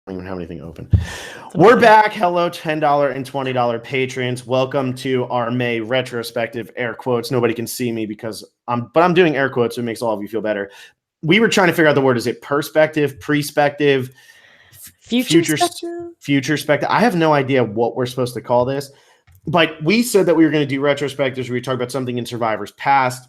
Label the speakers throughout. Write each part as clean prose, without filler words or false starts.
Speaker 1: don't even have anything open. We're back. Hello, $10 and $20 patrons. Welcome to our May retrospective, air quotes. Nobody can see me because I'm doing air quotes, so it makes all of you feel better. We were trying to figure out the word. Is it perspective, perspective, future spective? I have no idea what we're supposed to call this, but we said that we were going to do retrospectives where we talk about something in Survivor's past.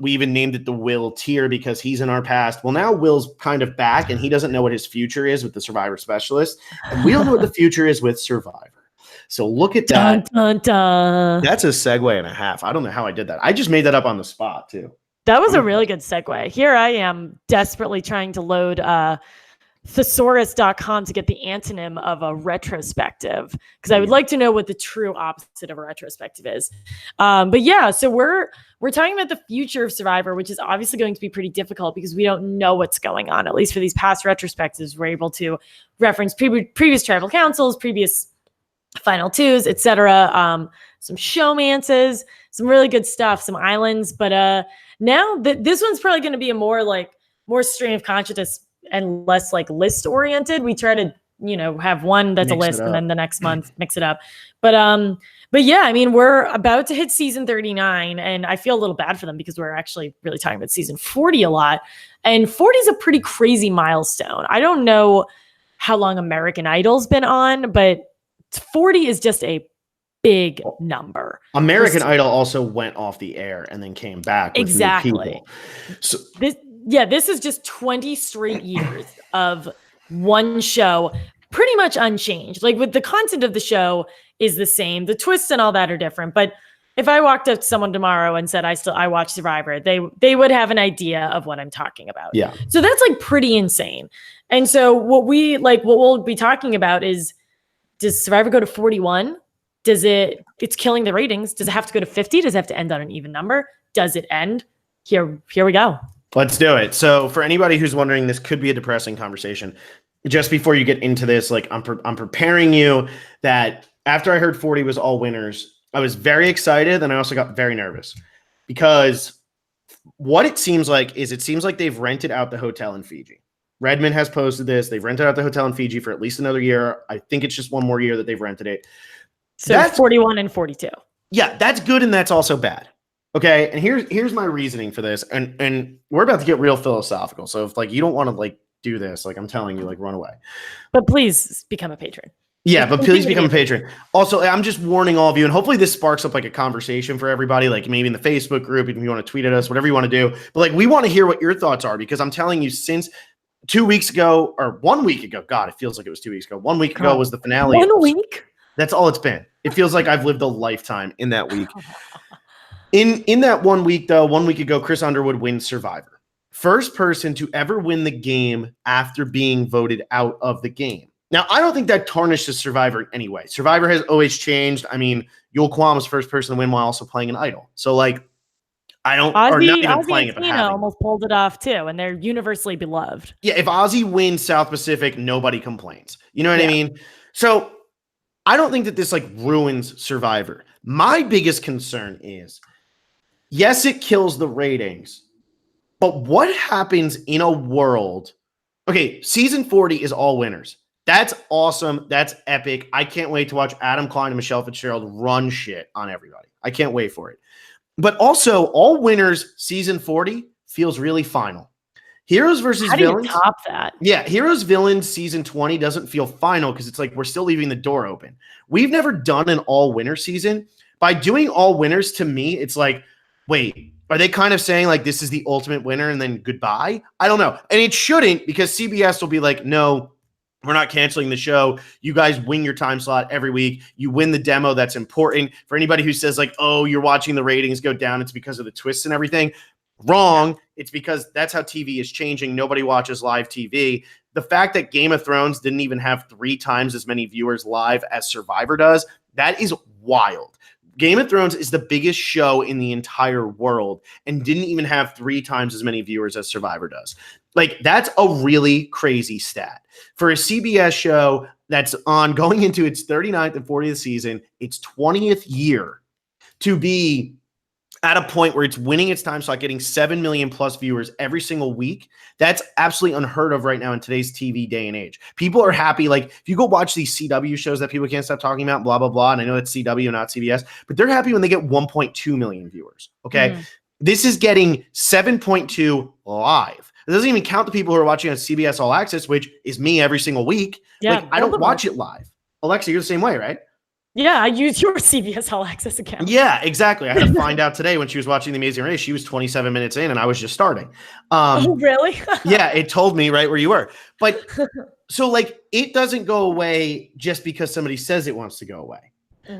Speaker 1: We even named it the Will tier because he's in our past. Well, now Will's kind of back and he doesn't know what his future is with the Survivor specialist. And we don't know what the future is with Survivor. So look at that.
Speaker 2: Dun, dun, dun.
Speaker 1: That's a segue and a half. I don't know how I did that. I just made that up on the spot too.
Speaker 2: That was a really good segue. Here I am desperately trying to load thesaurus.com to get the antonym of a retrospective because I would like to know what the true opposite of a retrospective is. But yeah, so we're talking about the future of Survivor, which is obviously going to be pretty difficult because we don't know what's going on. At least for these past retrospectives, we're able to reference previous tribal councils, previous final twos, etc. Some showmances, some really good stuff, some islands. But now this one's probably going to be a more strain of consciousness and less like list oriented. We try to, have one that's a list and then the next month mix it up. But yeah, I mean, we're about to hit season 39 and I feel a little bad for them because we're actually really talking about season 40 a lot. And 40 is a pretty crazy milestone. I don't know how long American Idol's been on, but 40 is just a big number.
Speaker 1: American Idol also went off the air and then came back with new people. So
Speaker 2: this is just 20 straight years of one show, pretty much unchanged. Like with the content of the show is the same. The twists and all that are different. But if I walked up to someone tomorrow and said I watch Survivor, they would have an idea of what I'm talking about.
Speaker 1: Yeah.
Speaker 2: So that's like pretty insane. And so what we'll be talking about is, does Survivor go to 41? It's killing the ratings. Does it have to go to 50? Does it have to end on an even number? Does it end? Here we go.
Speaker 1: Let's do it. So for anybody who's wondering, this could be a depressing conversation. Just before you get into this, like I'm preparing you that after I heard 40 was all winners, I was very excited and I also got very nervous because what it seems like they've rented out the hotel in Fiji. Redmond has posted this. They've rented out the hotel in Fiji for at least another year. I think it's just one more year that they've rented it.
Speaker 2: So that's 41 and 42.
Speaker 1: Yeah, that's good and that's also bad. Okay, and here's my reasoning for this, and we're about to get real philosophical. So if you don't want to do this, I'm telling you, run away.
Speaker 2: But please become a patron.
Speaker 1: Yeah, but please become a patron. Also, I'm just warning all of you, and hopefully this sparks up a conversation for everybody, maybe in the Facebook group, if you want to tweet at us, whatever you want to do. But we want to hear what your thoughts are because I'm telling you, since 2 weeks ago or 1 week ago, God, it feels like it was 2 weeks ago. 1 week ago was the finale.
Speaker 2: 1 week?
Speaker 1: That's all it's been. It feels like I've lived a lifetime in that week. In that 1 week, though, 1 week ago, Chris Underwood wins Survivor. First person to ever win the game after being voted out of the game. Now, I don't think that tarnishes Survivor in any way. Survivor has always changed. I mean, Yul Kwam was first person to win while also playing an idol. So, I don't,
Speaker 2: Ozzy,
Speaker 1: or not even
Speaker 2: Ozzy
Speaker 1: playing
Speaker 2: and
Speaker 1: it, but
Speaker 2: Tina
Speaker 1: having
Speaker 2: almost pulled it off too, and they're universally beloved.
Speaker 1: Yeah, if Ozzy wins South Pacific, nobody complains. You know what I mean? So, I don't think that this ruins Survivor. My biggest concern is, yes, it kills the ratings, but what happens in a world? Okay, season 40 is all winners. That's awesome. That's epic. I can't wait to watch Adam Klein and Michelle Fitzgerald run shit on everybody. I can't wait for it. But also, all winners season 40 feels really final. Heroes versus Villains.
Speaker 2: How do you top that?
Speaker 1: Yeah, Heroes Villains season 20 doesn't feel final because it's we're still leaving the door open. We've never done an all-winner season. By doing all winners, to me, it's wait, are they kind of saying this is the ultimate winner and then goodbye? I don't know. And it shouldn't because CBS will be no, we're not canceling the show. You guys win your time slot every week. You win the demo. That's important. For anybody who says oh, you're watching the ratings go down, it's because of the twists and everything. Wrong. It's because that's how TV is changing. Nobody watches live TV. The fact that Game of Thrones didn't even have 3 times as many viewers live as Survivor does, that is wild. Game of Thrones is the biggest show in the entire world and didn't even have 3 times as many viewers as Survivor does. That's a really crazy stat. For a CBS show that's going into its 39th and 40th season, its 20th year, to be at a point where it's winning its time slot, getting 7 million plus viewers every single week. That's absolutely unheard of right now in today's TV day and age. People are happy. Like if you go watch these CW shows that people can't stop talking about, blah, blah, blah. And I know it's CW, not CBS, but they're happy when they get 1.2 million viewers. Okay. This is getting 7.2 live. It doesn't even count the people who are watching on CBS All Access, which is me every single week.
Speaker 2: Yeah,
Speaker 1: like I don't watch it live. Alexa, you're the same way, right?
Speaker 2: Yeah, I use your CBS All Access account.
Speaker 1: Yeah, exactly. I had to find out today when she was watching The Amazing Race. She was 27 minutes in and I was just starting.
Speaker 2: Oh, really?
Speaker 1: Yeah, it told me right where you were. But so like it doesn't go away just because somebody says it wants to go away.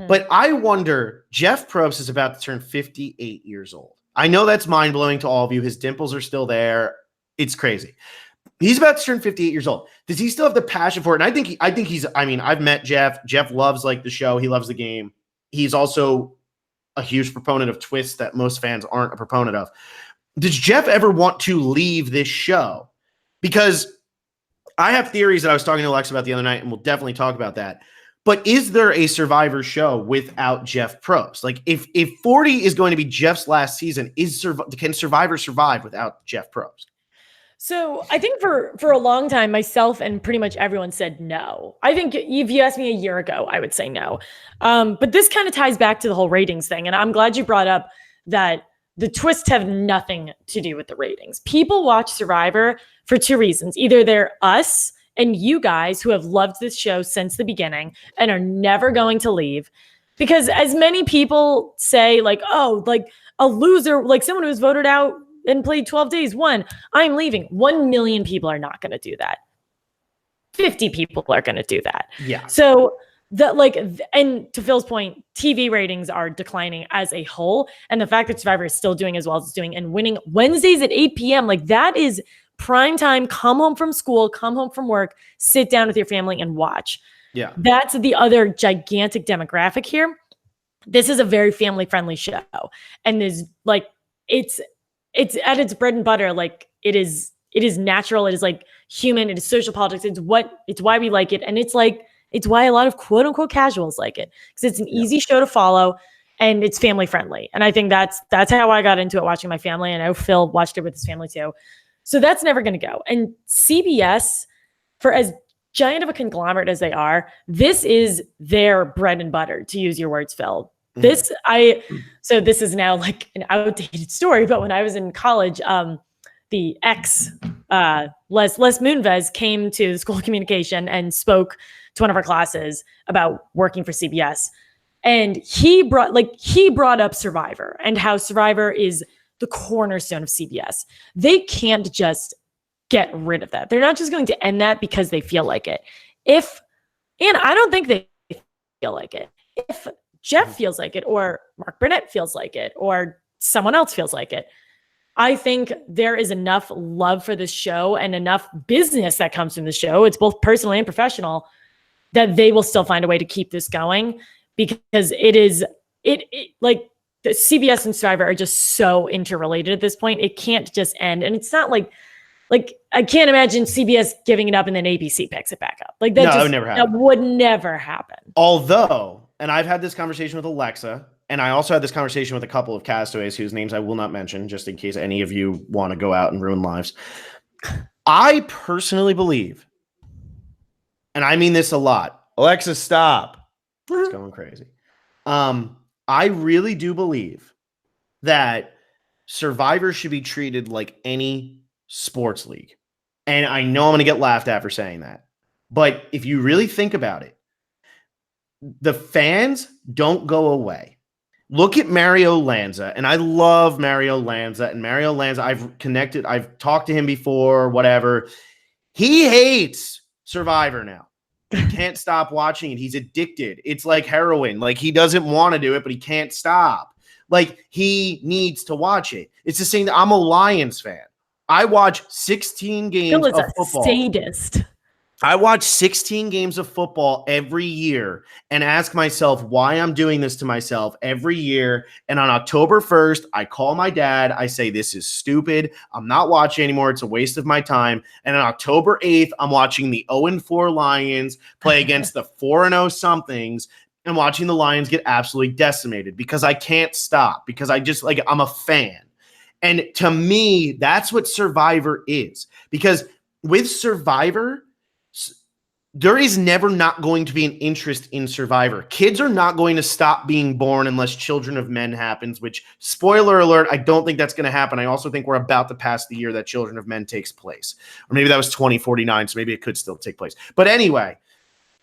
Speaker 1: But I wonder, Jeff Probst is about to turn 58 years old. I know that's mind-blowing to all of you. His dimples are still there. It's crazy. He's about to turn 58 years old. Does he still have the passion for it? And I think he's, I mean, I've met Jeff. Jeff loves like the show. He loves the game. He's also a huge proponent of twists that most fans aren't a proponent of. Does Jeff ever want to leave this show? Because I have theories that I was talking to Alexa about the other night, and we'll definitely talk about that. But is there a Survivor show without Jeff Probst? Like if 40 is going to be Jeff's last season, can Survivor survive without Jeff Probst?
Speaker 2: So I think for a long time, myself and pretty much everyone said no. I think if you asked me a year ago, I would say no. But this kind of ties back to the whole ratings thing. And I'm glad you brought up that the twists have nothing to do with the ratings. People watch Survivor for two reasons. Either they're us and you guys who have loved this show since the beginning and are never going to leave. Because as many people say, like, oh, like a loser, like someone who's voted out and played 12 days, won, I'm leaving. 1 million people are not going to do that. 50 people are going to do that.
Speaker 1: Yeah.
Speaker 2: So that, like, and to Phil's point, TV ratings are declining as a whole. And the fact that Survivor is still doing as well as it's doing and winning Wednesdays at 8 p.m., like that is prime time. Come home from school, come home from work, sit down with your family and watch.
Speaker 1: Yeah.
Speaker 2: That's the other gigantic demographic here. This is a very family friendly show. And there's like, it's at its bread and butter. Like it is natural. It is like human. It is social politics. It's why we like it. And it's why a lot of quote unquote casuals like it, because it's an easy show to follow and it's family friendly. And I think that's how I got into it, watching my family. And I know Phil watched it with his family too. So that's never going to go. And CBS, for as giant of a conglomerate as they are, this is their bread and butter, to use your words, Phil. So this is now like an outdated story, but when I was in college, the ex Les Moonves came to the School of Communication and spoke to one of our classes about working for CBS. And he brought up Survivor and how Survivor is the cornerstone of CBS. They can't just get rid of that. They're not just going to end that because they feel like it. And I don't think they feel like it. If Jeff feels like it, or Mark Burnett feels like it, or someone else feels like it, I think there is enough love for this show and enough business that comes from the show, it's both personal and professional, that they will still find a way to keep this going, because it like the CBS and Survivor are just so interrelated at this point. It can't just end. And it's not like I can't imagine CBS giving it up and then ABC picks it back up. Like that would never happen.
Speaker 1: Although, and I've had this conversation with Alexa, and I also had this conversation with a couple of castaways whose names I will not mention, just in case any of you want to go out and ruin lives. I personally believe, and I mean this a lot, Alexa, stop. It's going crazy. I really do believe that Survivor should be treated like any sports league. And I know I'm going to get laughed at for saying that. But if you really think about it, the fans don't go away. Look at Mario Lanza, and I love Mario Lanza. And Mario Lanza, I've talked to him before, whatever. He hates Survivor now. He can't stop watching it. He's addicted. It's like heroin. Like he doesn't want to do it, but he can't stop. Like he needs to watch it. It's the same. I'm a Lions fan. I watch 16 games of football.
Speaker 2: Sadist.
Speaker 1: I watch 16 games of football every year and ask myself why I'm doing this to myself every year. And on October 1st, I call my dad. I say, this is stupid. I'm not watching anymore. It's a waste of my time. And on October 8th, I'm watching the 0-4 Lions play against the 4-0 somethings. and watching the Lions get absolutely decimated because I can't stop, because I'm a fan. And to me, that's what Survivor is. Because with Survivor, there is never not going to be an interest in Survivor. Kids are not going to stop being born unless Children of Men happens, which, spoiler alert, I don't think that's going to happen. I also think we're about to pass the year that Children of Men takes place. Or maybe that was 2049, so maybe it could still take place. But anyway,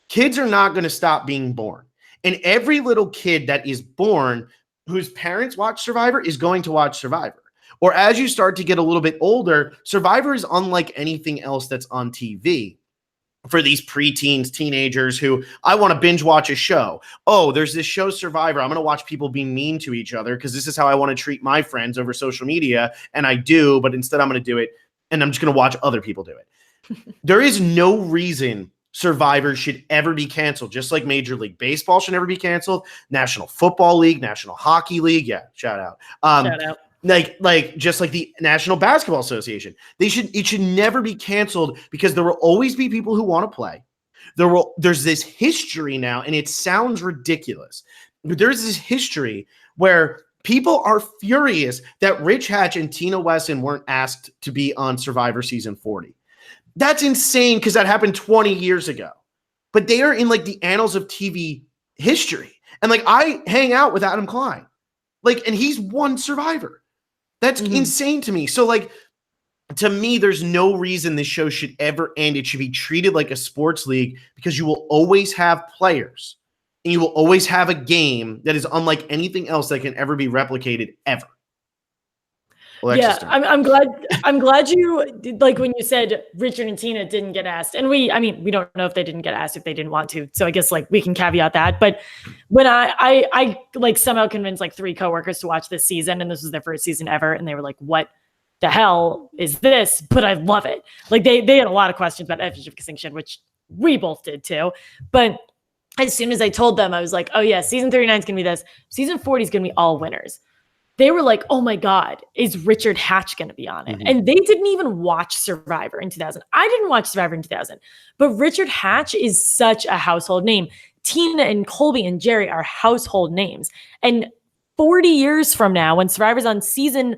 Speaker 1: kids are not going to stop being born. And every little kid that is born whose parents watch Survivor is going to watch Survivor. Or as you start to get a little bit older, Survivor is unlike anything else that's on TV. For these preteens, teenagers who, I want to binge watch a show. Oh, there's this show Survivor. I'm going to watch people be mean to each other because this is how I want to treat my friends over social media. And I do, but instead I'm going to do it and I'm just going to watch other people do it. There is no reason Survivor should ever be canceled, just like Major League Baseball should never be canceled. National Football League, National Hockey League. Yeah, shout out.
Speaker 2: Shout out.
Speaker 1: Like just like the National Basketball Association, it should never be canceled because there will always be people who want to play. There's this history now, and it sounds ridiculous, but there's this history where people are furious that Rich Hatch and Tina Wesson weren't asked to be on Survivor season 40. That's insane because that happened 20 years ago, but they are in like the annals of TV history. And like I hang out with Adam Klein, like, and he's won Survivor. That's insane to me. So, like, to me, there's no reason this show should ever end. It should be treated like a sports league because you will always have players and you will always have a game that is unlike anything else that can ever be replicated ever.
Speaker 2: Yeah, I'm glad you did, like when you said Richard and Tina didn't get asked, and we don't know if they didn't get asked if they didn't want to. So I guess like we can caveat that. But when I like somehow convinced like 3 coworkers to watch this season, and this was their first season ever, and they were like, "What the hell is this?" But I love it. Like they had a lot of questions about Edge of Extinction, which we both did too. But as soon as I told them, I was like, "Oh yeah, season 39 is gonna be this. Season 40 is gonna be all winners." They were like, oh my God, is Richard Hatch going to be on it? Mm-hmm. And they didn't even watch Survivor in 2000. I didn't watch Survivor in 2000, but Richard Hatch is such a household name. Tina and Colby and Jerry are household names. And 40 years from now, when Survivor's on season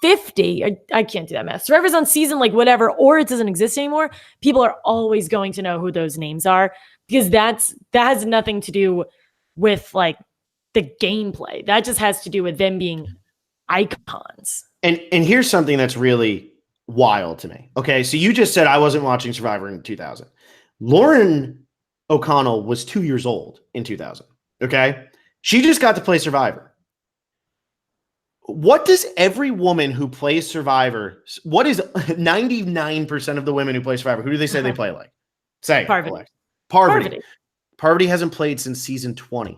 Speaker 2: 50, I can't do that math. Survivor's on season like whatever, or it doesn't exist anymore. People are always going to know who those names are because that has nothing to do with like the gameplay. That just has to do with them being icons.
Speaker 1: And here's something that's really wild to me. Okay, so you just said I wasn't watching Survivor in 2000. Lauren O'Connell was 2 years old in 2000. Okay, she just got to play Survivor. What does every woman who plays Survivor, what is 99% of the women who play Survivor, who do they say they play like? Say Parvati. Parvati hasn't played since season 20.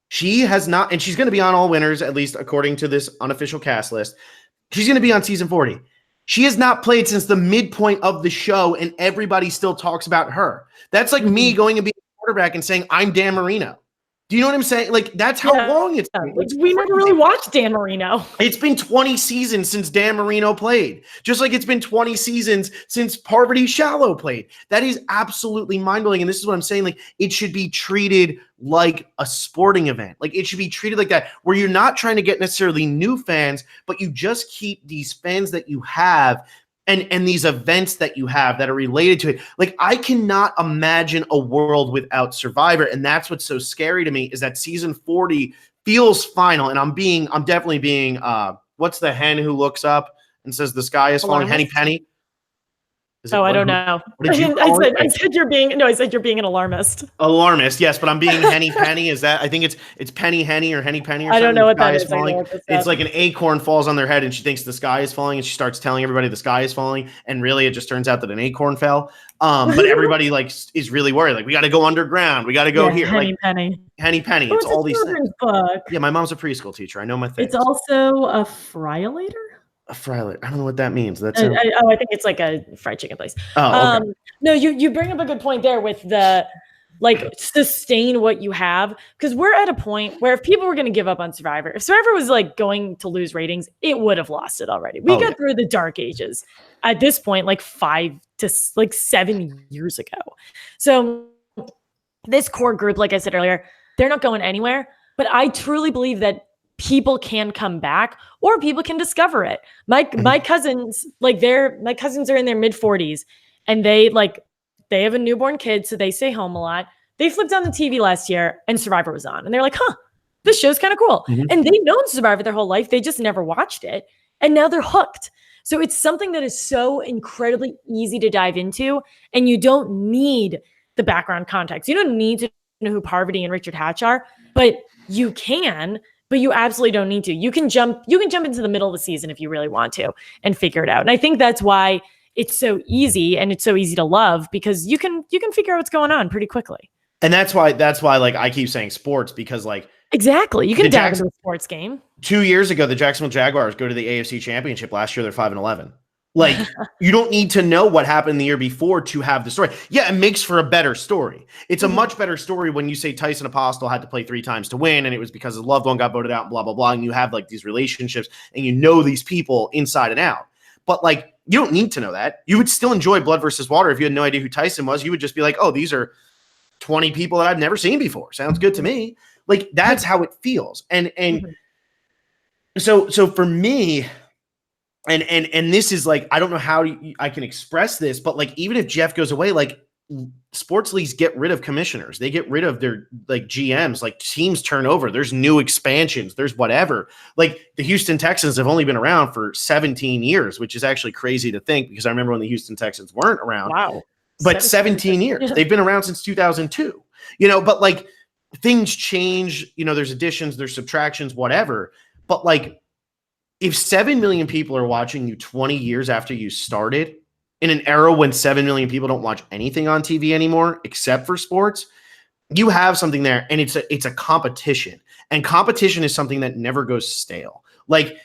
Speaker 1: She has not, and she's going to be on All Winners, at least according to this unofficial cast list. She's going to be on season 40. She has not played since the midpoint of the show, and everybody still talks about her. That's like me going and being a quarterback and saying, I'm Dan Marino. Do you know what I'm saying? Like, that's how long it's been.
Speaker 2: We never really watched Dan Marino.
Speaker 1: It's been 20 seasons since Dan Marino played. Just like it's been 20 seasons since Parvati Shallow played. That is absolutely mind-blowing. And this is what I'm saying. Like, it should be treated like a sporting event. Like, it should be treated like that, where you're not trying to get necessarily new fans, but you just keep these fans that you have and these events that you have that are related to it. Like, I cannot imagine a world without Survivor. And that's what's so scary to me, is that season 40 feels final. And I'm definitely being, what's the hen who looks up and says the sky is falling? Henny Penny?
Speaker 2: I don't know. I said you're being an alarmist.
Speaker 1: Alarmist, yes, but I'm being Henny Penny. Is that? I think it's Penny Henny or Henny Penny or something.
Speaker 2: I don't know what that is.
Speaker 1: It's like an acorn falls on their head and she thinks the sky is falling and she starts telling everybody the sky is falling, and really it just turns out that an acorn fell. But everybody like is really worried. Like, we got to go underground. We got to go here.
Speaker 2: Henny Penny.
Speaker 1: Henny Penny. It's all these things.
Speaker 2: Book.
Speaker 1: Yeah, my mom's a preschool teacher. I know my things.
Speaker 2: It's also a friolator.
Speaker 1: A friolator. I don't know what that means. That's
Speaker 2: I think it's like a fried chicken place.
Speaker 1: Oh, okay.
Speaker 2: No, you bring up a good point there with the like sustain what you have, because we're at a point where if people were going to give up on Survivor, if Survivor was like going to lose ratings, it would have lost it already. We got through the dark ages at this point, like 5 to 7 years ago. So this core group, like I said earlier, they're not going anywhere. But I truly believe that people can come back or people can discover it. My cousins, my cousins are in their mid 40s and they have a newborn kid, so they stay home a lot. They flipped on the TV last year and Survivor was on. And they're like, this show's kind of cool. And they've known Survivor their whole life. They just never watched it. And now they're hooked. So it's something that is so incredibly easy to dive into. And you don't need the background context. You don't need to know who Parvati and Richard Hatch are, but you can, but you absolutely don't need to. You can jump into the middle of the season if you really want to and figure it out. And I think that's why it's so easy and it's so easy to love, because you can figure out what's going on pretty quickly.
Speaker 1: And that's why like I keep saying sports, because like
Speaker 2: exactly, you can dive into a sports game.
Speaker 1: 2 years ago, the Jacksonville Jaguars go to the AFC Championship. Last year, they're 5-11. Like, you don't need to know what happened the year before to have the story. Yeah, it makes for a better story. It's a much better story when you say Tyson Apostle had to play 3 times to win, and it was because his loved one got voted out, and blah, blah, blah, and you have, like, these relationships, and you know these people inside and out. But, like, you don't need to know that. You would still enjoy Blood versus Water if you had no idea who Tyson was. You would just be like, oh, these are 20 people that I've never seen before. Sounds good to me. Like, that's how it feels. And so for me, and this is like, I don't know how I can express this, but like, even if Jeff goes away, like, sports leagues get rid of commissioners. They get rid of their like GMs, like teams turn over. There's new expansions. There's whatever. Like the Houston Texans have only been around for 17 years, which is actually crazy to think, because I remember when the Houston Texans weren't around.
Speaker 2: Wow.
Speaker 1: But 17 years. They've been around since 2002. But like things change, there's additions, there's subtractions, whatever. But like, if 7 million people are watching you 20 years after you started, in an era when 7 million people don't watch anything on TV anymore except for sports, you have something there, and it's a competition. And competition is something that never goes stale. Like,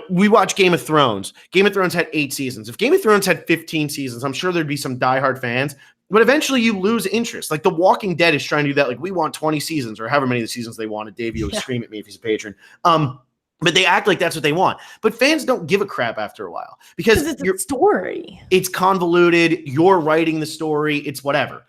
Speaker 1: we watch Game of Thrones. Game of Thrones had 8 seasons. If Game of Thrones had 15 seasons, I'm sure there'd be some diehard fans, but eventually you lose interest. Like The Walking Dead is trying to do that. Like, we want 20 seasons or however many of the seasons they wanted. Dave, you always scream at me if he's a patron. But they act like that's what they want. But fans don't give a crap after a while, because
Speaker 2: it's a story.
Speaker 1: It's convoluted. You're writing the story. It's whatever.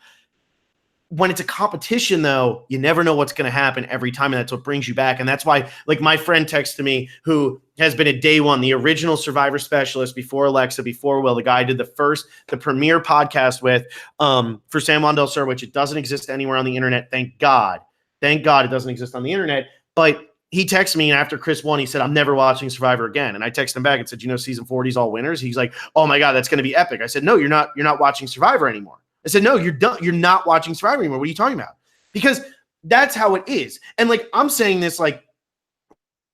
Speaker 1: When it's a competition, though, you never know what's going to happen every time, and that's what brings you back. And that's why, like, my friend texted me, who has been at day one, the original Survivor specialist before Alexa, before Will, the guy I did the premiere podcast with for San Juan del Sur, which it doesn't exist anywhere on the internet. Thank God. Thank God it doesn't exist on the internet. But he texted me, and after Chris won, he said, I'm never watching Survivor again. And I texted him back and said, season 40 is all winners? He's like, oh my God, that's going to be epic. I said, no, you're not watching Survivor anymore. I said, no, you're done. You're not watching Survivor anymore. What are you talking about? Because that's how it is. And like, I'm saying this, like,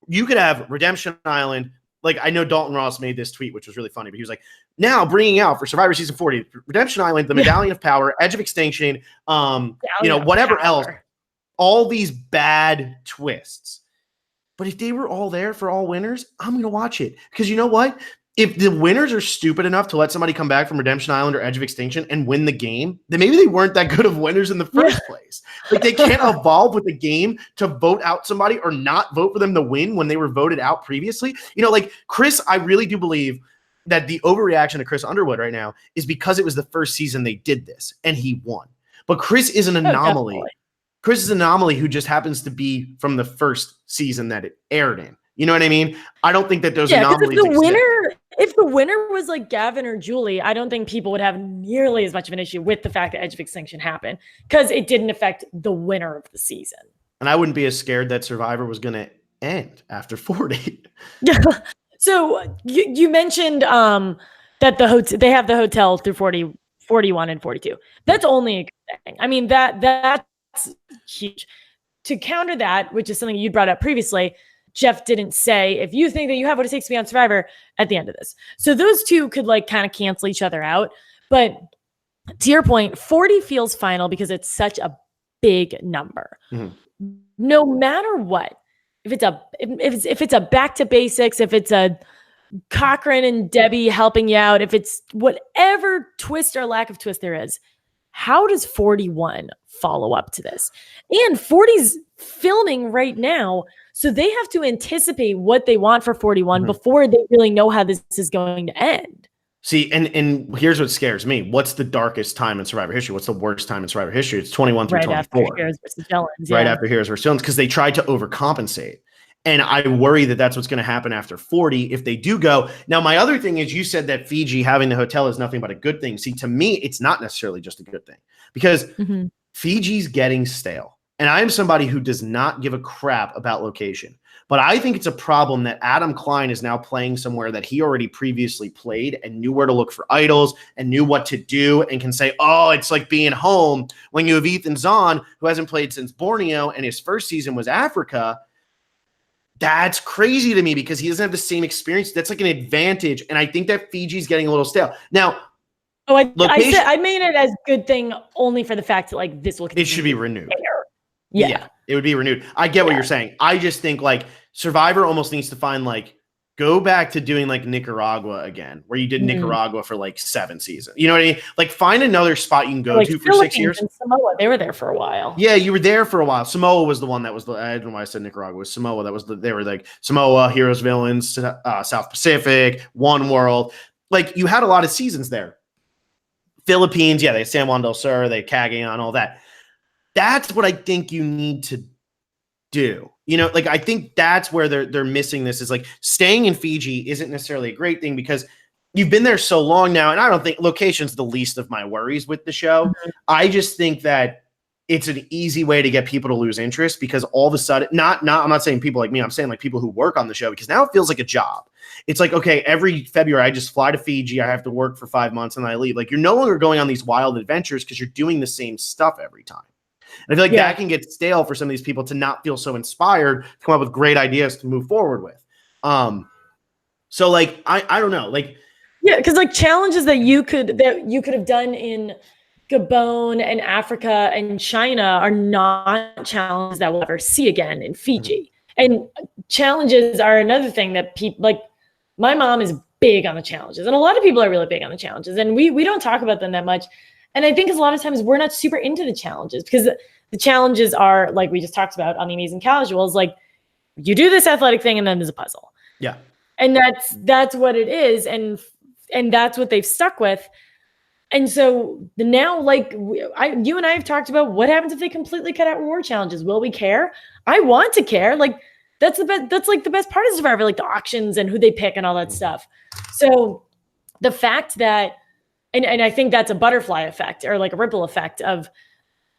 Speaker 1: you could have Redemption Island. Like, I know Dalton Ross made this tweet, which was really funny, but he was like, now bringing out for Survivor season 40, Redemption Island, the Medallion of Power, Edge of Extinction, whatever else, all these bad twists. But if they were all there for all winners, I'm going to watch it. Because you know what? If the winners are stupid enough to let somebody come back from Redemption Island or Edge of Extinction and win the game, then maybe they weren't that good of winners in the first place. Like, they can't evolve with the game to vote out somebody or not vote for them to win when they were voted out previously. Like Chris, I really do believe that the overreaction to Chris Underwood right now is because it was the first season they did this and he won. But Chris is an anomaly.
Speaker 2: Definitely.
Speaker 1: Chris is an anomaly who just happens to be from the first season that it aired in. You know what I mean? I don't think that those anomalies
Speaker 2: if the winner was like Gavin or Julie, I don't think people would have nearly as much of an issue with the fact that Edge of Extinction happened, because it didn't affect the winner of the season.
Speaker 1: And I wouldn't be as scared that Survivor was going to end after 40.
Speaker 2: So you mentioned that they have the hotel through 40, 41 and 42. That's only a good thing. I mean, that's huge. To counter that, which is something you brought up previously, Jeff didn't say, if you think that you have what it takes to be on Survivor, at the end of this. So those two could like kind of cancel each other out. But to your point, 40 feels final because it's such a big number. Mm-hmm. No matter what, if it's a back to basics, if it's a Cochran and Debbie helping you out, if it's whatever twist or lack of twist there is, how does 41 follow up to this? And 40's filming right now, so they have to anticipate what they want for 41 before they really know how this is going to end.
Speaker 1: See, and here's what scares me. What's the darkest time in Survivor history? What's the worst time in Survivor history? It's 21 through
Speaker 2: Right after
Speaker 1: 24.
Speaker 2: Heroes versus Villains.
Speaker 1: Right
Speaker 2: Yeah.
Speaker 1: after Heroes versus Villains, because they tried to overcompensate. And I worry that that's what's going to happen after 40 if they do go. Now, my other thing is you said that Fiji having the hotel is nothing but a good thing. See, to me, it's not necessarily just a good thing because Fiji's getting stale. And I am somebody who does not give a crap about location. But I think it's a problem that Adam Klein is now playing somewhere that he already previously played and knew where to look for idols and knew what to do and can say, oh, it's like being home when you have Ethan Zahn, who hasn't played since Borneo and his first season was Africa. That's crazy to me because he doesn't have the same experience. That's like an advantage. And I think that Fiji's getting a little stale. Now,
Speaker 2: I made it as good thing only for the fact that like this will
Speaker 1: it should be renewed.
Speaker 2: Yeah,
Speaker 1: it would be renewed. I get what you're saying. I just think like Survivor almost needs to find like go back to doing like Nicaragua again, where you did Nicaragua for like 7 seasons. You know what I mean? Like find another spot you can go to for 6 years.
Speaker 2: And Samoa, they were there for a while.
Speaker 1: Yeah, you were there for a while. Samoa was the one that was I don't know why I said Nicaragua. It was Samoa. They were like Samoa, Heroes, Villains, South Pacific, One World. Like you had a lot of seasons there. Philippines, yeah, they had San Juan del Sur, they had Cagayan, all that. That's what I think you need to do. You know, like I think that's where they're missing this is like staying in Fiji isn't necessarily a great thing because you've been there so long now. And I don't think location's the least of my worries with the show. I just think that it's an easy way to get people to lose interest because all of a sudden, I'm not saying people like me, I'm saying like people who work on the show because now it feels like a job. It's like, okay, every February I just fly to Fiji. I have to work for 5 months and I leave. Like you're no longer going on these wild adventures because you're doing the same stuff every time. And I feel like that can get stale for some of these people to not feel so inspired to come up with great ideas to move forward with. So like, I don't know, like,
Speaker 2: yeah. Cause like challenges that you could have done in Gabon and Africa and China are not challenges that we'll ever see again in Fiji. And challenges are another thing that people like my mom is big on the challenges and a lot of people are really big on the challenges and we don't talk about them that much. And I think a lot of times we're not super into the challenges because the challenges are like we just talked about on the Amazing Casuals, like you do this athletic thing and then there's a puzzle.
Speaker 1: Yeah.
Speaker 2: And that's what it is. And that's what they've stuck with. And so now, like you and I have talked about what happens if they completely cut out reward challenges. Will we care? I want to care. Like that's the best. That's like the best part of Survivor, like the auctions and who they pick and all that stuff. So the fact that, and I think that's a butterfly effect or like a ripple effect of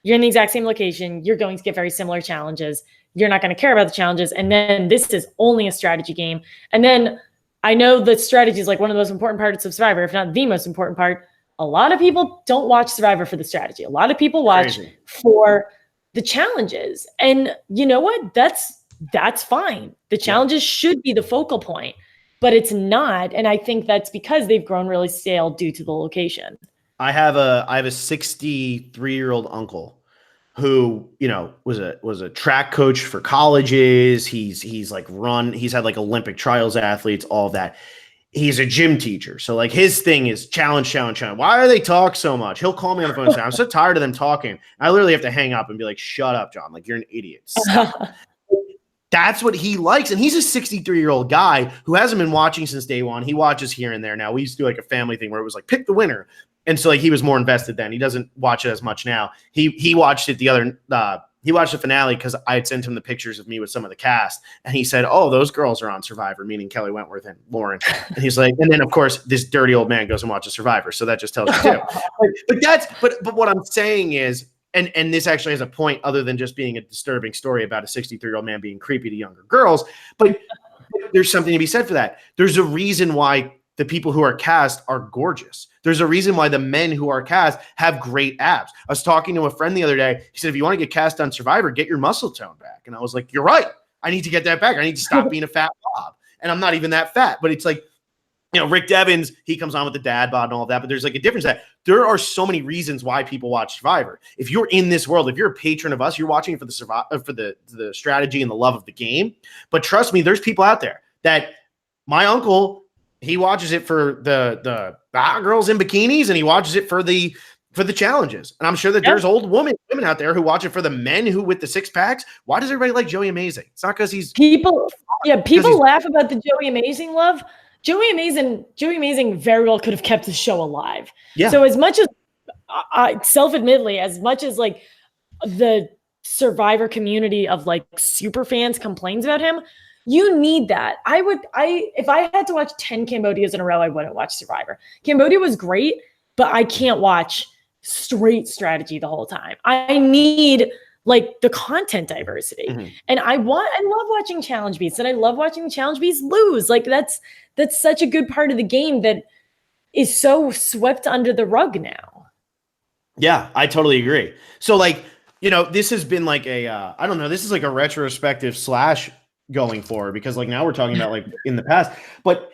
Speaker 2: you're in the exact same location. You're going to get very similar challenges. You're not going to care about the challenges. And then this is only a strategy game. And then I know that strategy is like one of the most important parts of Survivor, if not the most important part. A lot of people don't watch Survivor for the strategy. A lot of people watch for the challenges. And you know what? That's fine. The challenges should be the focal point, but it's not. And I think that's because they've grown really stale due to the location.
Speaker 1: I have a 63-year-old uncle who, you know, was a track coach for colleges. He's had like Olympic trials athletes, all of that. He's a gym teacher. So like his thing is challenge. Why do they talk so much? He'll call me on the phone and say, I'm so tired of them talking. I literally have to hang up and be like, shut up, John. Like you're an idiot. Stop. That's what he likes. And he's a 63-year-old guy who hasn't been watching since day one. He watches here and there. Now we used to do like a family thing where it was like, pick the winner. And so like he was more invested then. He doesn't watch it as much now. He watched it he watched the finale because I had sent him the pictures of me with some of the cast. And he said, oh, those girls are on Survivor, meaning Kelly Wentworth and Lauren. And he's like, and then of course this dirty old man goes and watches Survivor. So that just tells you too. But what I'm saying is, and this actually has a point other than just being a disturbing story about a 63-year-old man being creepy to younger girls, but there's something to be said for that. There's a reason why the people who are cast are gorgeous. There's a reason why the men who are cast have great abs. I was talking to a friend the other day. He said, if you want to get cast on Survivor, get your muscle tone back. And I was like, you're right. I need to get that back. I need to stop being a fat blob. And I'm not even that fat, but it's like, you know, Rick Devens, he comes on with the dad bod and all of that, but there's like a difference that there are so many reasons why people watch Survivor. If you're in this world, if you're a patron of us, you're watching for the strategy and the love of the game. But trust me, there's people out there that my uncle, he watches it for the hot girls in bikinis and he watches it for the challenges. And I'm sure that there's old women out there who watch it for the men who with the 6-packs. Why does everybody like Joey Amazing? It's not because he's
Speaker 2: people laugh about the Joey Amazing love. Joey Amazing very well could have kept the show alive.
Speaker 1: Yeah.
Speaker 2: So as much as self-admittedly, as much as like the Survivor community of like super fans complains about him, you need that. If I had to watch 10 Cambodias in a row, I wouldn't watch Survivor. Cambodia was great, but I can't watch straight strategy the whole time. I need like the content diversity.
Speaker 1: Mhm.
Speaker 2: And I love watching challenge beasts, and I love watching the challenge beasts lose. Like that's such a good part of the game that is so swept under the rug now.
Speaker 1: Yeah, I totally agree. So like, this has been like I don't know, this is like a retrospective / going forward, because like now we're talking about like in the past, but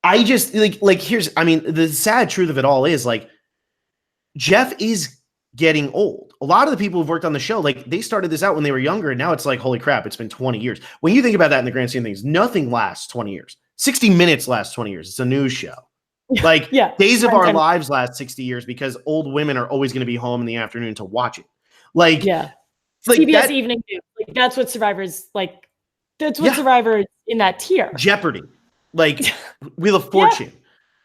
Speaker 1: I just like the sad truth of it all is like Jeff is getting old. A lot of the people who've worked on the show, like they started this out when they were younger, and now it's like, holy crap, it's been 20 years. When you think about that in the grand scheme of things, nothing lasts 20 years. 60 Minutes lasts 20 years. It's a news show. Like Days of Our Lives last 60 years because old women are always going to be home in the afternoon to watch it. Like,
Speaker 2: CBS Evening News. Like that's what Survivor's like. That's what Survivor in that tier.
Speaker 1: Jeopardy, like Wheel of Fortune,